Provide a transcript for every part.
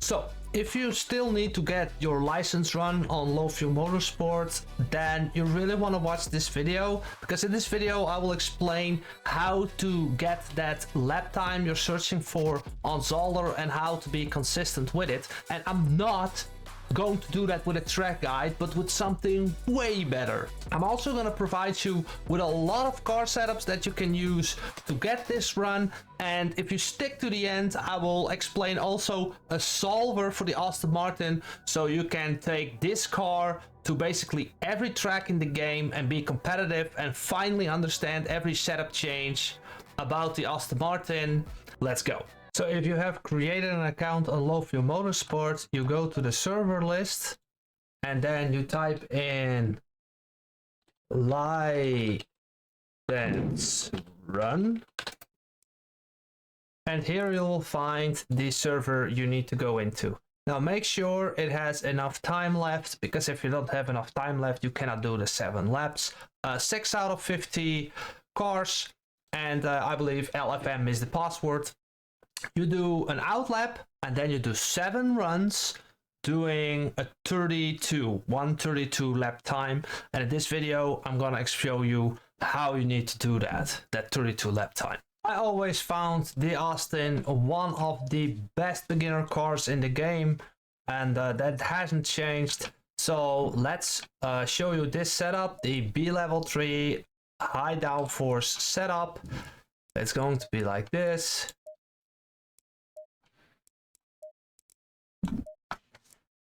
So if you still need to get your license run on Low Fuel Motorsport, then you really want to watch this video, because in this video I will explain how to get that lap time you're searching for on Zolder and how to be consistent with it. And I'm not going to do that with a track guide, but with something way better. I'm also going to provide you with a lot of car setups that you can use to get this run, and if you stick to the end, I will explain also a solver for the Aston Martin, so you can take this car to basically every track in the game and be competitive and finally understand every setup change about the Aston Martin. Let's go. So if you have created an account on Low Fuel Motorsport, you go to the server list and then you type in license run. And here you'll find the server you need to go into. Now make sure it has enough time left, because if you don't have enough time left, you cannot do the 7 laps. 6 out of 50 cars, and I believe LFM is the password. You do an outlap and then you do 7 runs doing a 132 lap time. And in this video, I'm gonna show you how you need to do that 32 lap time. I always found the Aston one of the best beginner cars in the game, and that hasn't changed. So let's show you this setup, the B level 3 high downforce setup. It's going to be like this.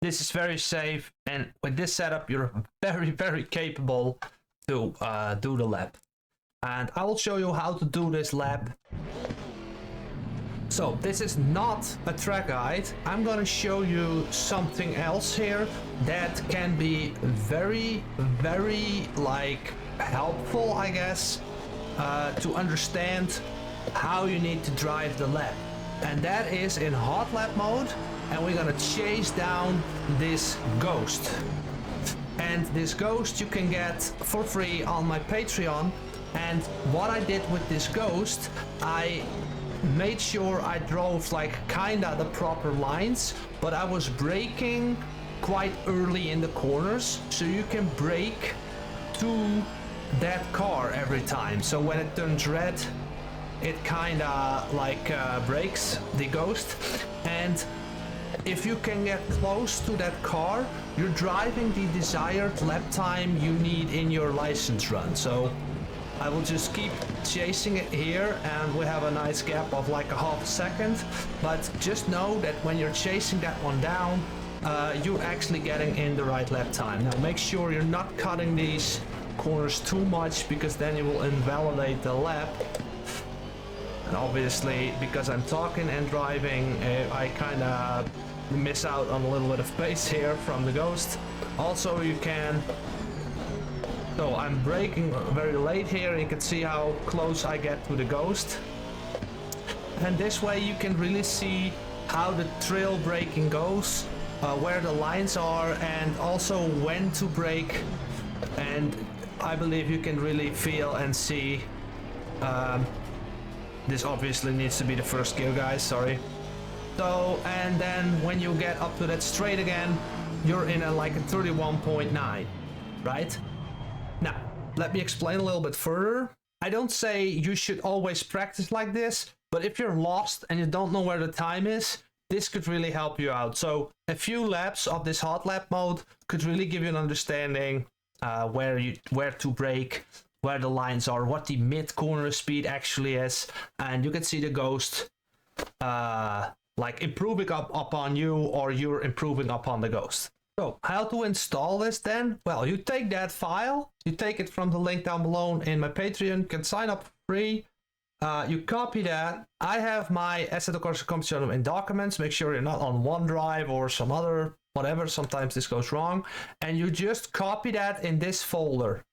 This is very safe, and with this setup you're very capable to do the lap. And I will show you how to do this lap. So this is not a track guide. I'm gonna show you something else here that can be very like helpful, I guess, to understand how you need to drive the lap. And that is in hot lap mode, and we're gonna chase down this ghost. And this ghost you can get for free on my Patreon. And what I did with this ghost, I made sure I drove like kinda the proper lines, but I was braking quite early in the corners, so you can brake to that car every time. So when it turns red, it kinda like brakes the ghost. And if you can get close to that car, you're driving the desired lap time you need in your license run. So I will just keep chasing it here, and we have a nice gap of like a half a second. But just know that when you're chasing that one down, you're actually getting in the right lap time. Now make sure you're not cutting these corners too much, because then you will invalidate the lap. And obviously, because I'm talking and driving, I kind of miss out on a little bit of pace here from the ghost. Also, you can... So I'm braking very late here, and you can see how close I get to the ghost. And this way you can really see how the trail braking goes, where the lines are, and also when to brake. And I believe you can really feel and see... This obviously needs to be the first gear, guys, sorry. So, and then when you get up to that straight again, you're in a like a 31.9, right? Now, let me explain a little bit further. I don't say you should always practice like this, but if you're lost and you don't know where the time is, this could really help you out. So a few laps of this hot lap mode could really give you an understanding where to brake, where the lines are, what the mid corner speed actually is, and you can see the ghost like improving upon you, or you're improving upon the ghost. So how to install this then? Well, you take that file, you take it from the link down below in my Patreon, you can sign up for free. You copy that. I have my Assetto Corsa Competizione in documents. Make sure you're not on OneDrive or some other whatever, sometimes this goes wrong, and you just copy that in this folder.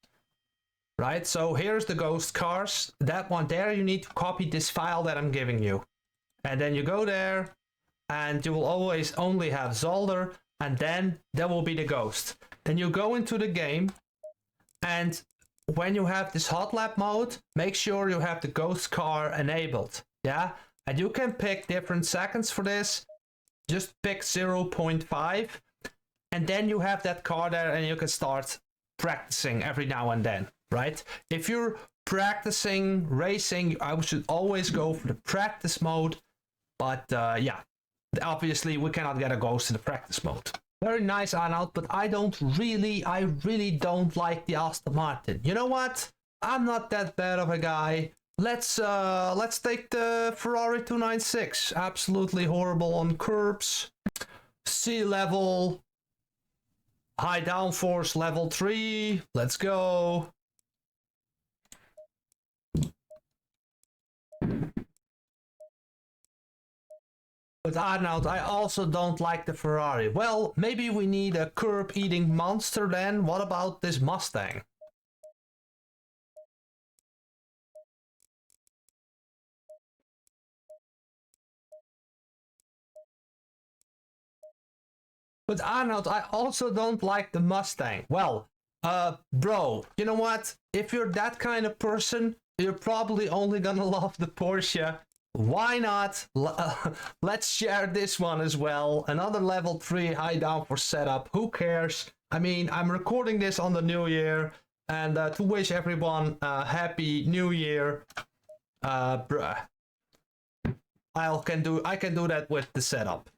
Right, so here's the ghost cars. That one there, you need to copy this file that I'm giving you. And then you go there, and you will always only have Zolder, and then there will be the ghost. Then you go into the game, and when you have this hot lap mode, make sure you have the ghost car enabled. Yeah, and you can pick different seconds for this. just pick 0.5, and then you have that car there and you can start practicing every now and then, right? If you're practicing racing, I should always go for the practice mode, but yeah, obviously we cannot get a ghost in the practice mode. Very nice, Arnold, but I really don't like the Aston Martin. You know what? I'm not that bad of a guy. Let's take the Ferrari 296. Absolutely horrible on curbs. Sea level. High downforce level 3. Let's go. But Arnold, I also don't like the Ferrari. Well, maybe we need a curb-eating monster then. What about this Mustang? But Arnold, I also don't like the Mustang. Well, bro, you know what? If you're that kind of person, you're probably only gonna love the Porsche. Why not? Let's share this one as well. Another level 3 high downforce setup. Who cares? I mean, I'm recording this on the new year, and to wish everyone a happy new year. Bruh. I can do that with the setup.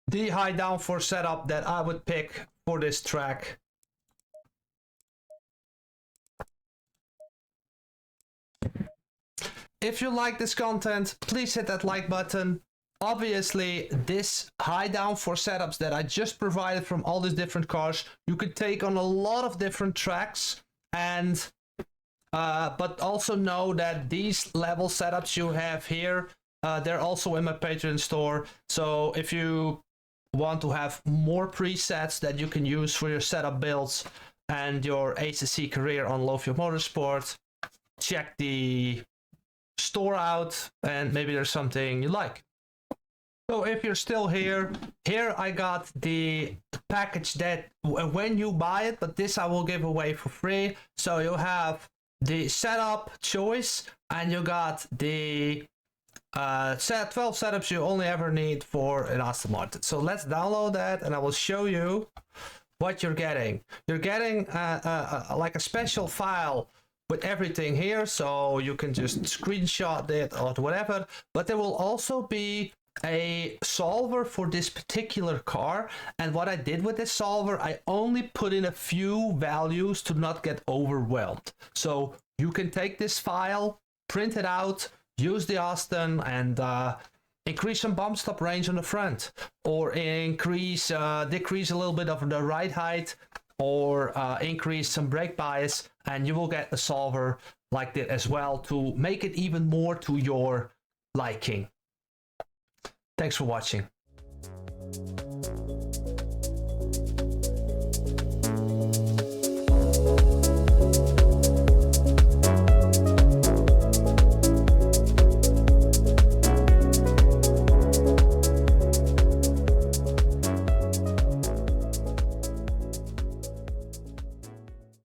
The high downforce setup that I would pick for this track. If you like this content, please hit that like button. Obviously, this high downforce setups that I just provided from all these different cars, you could take on a lot of different tracks, and but also know that these level setups you have here, they're also in my Patreon store. So if you want to have more presets that you can use for your setup builds and your ACC career on LFM Motorsport, check the store out and maybe there's something you like. So if you're still here I got the package that when you buy it, but this I will give away for free. So you have the setup choice and you got the 12 setups you only ever need for an Aston Martin. So let's download that and I will show you what you're getting. You're getting like a special file with everything here, so you can just screenshot it or whatever, but there will also be a solver for this particular car. And what I did with this solver, I only put in a few values to not get overwhelmed. So you can take this file, print it out, use the Aston and increase some bump stop range on the front, or decrease a little bit of the ride height, or increase some brake bias, and you will get a solver like that as well to make it even more to your liking. Thanks for watching.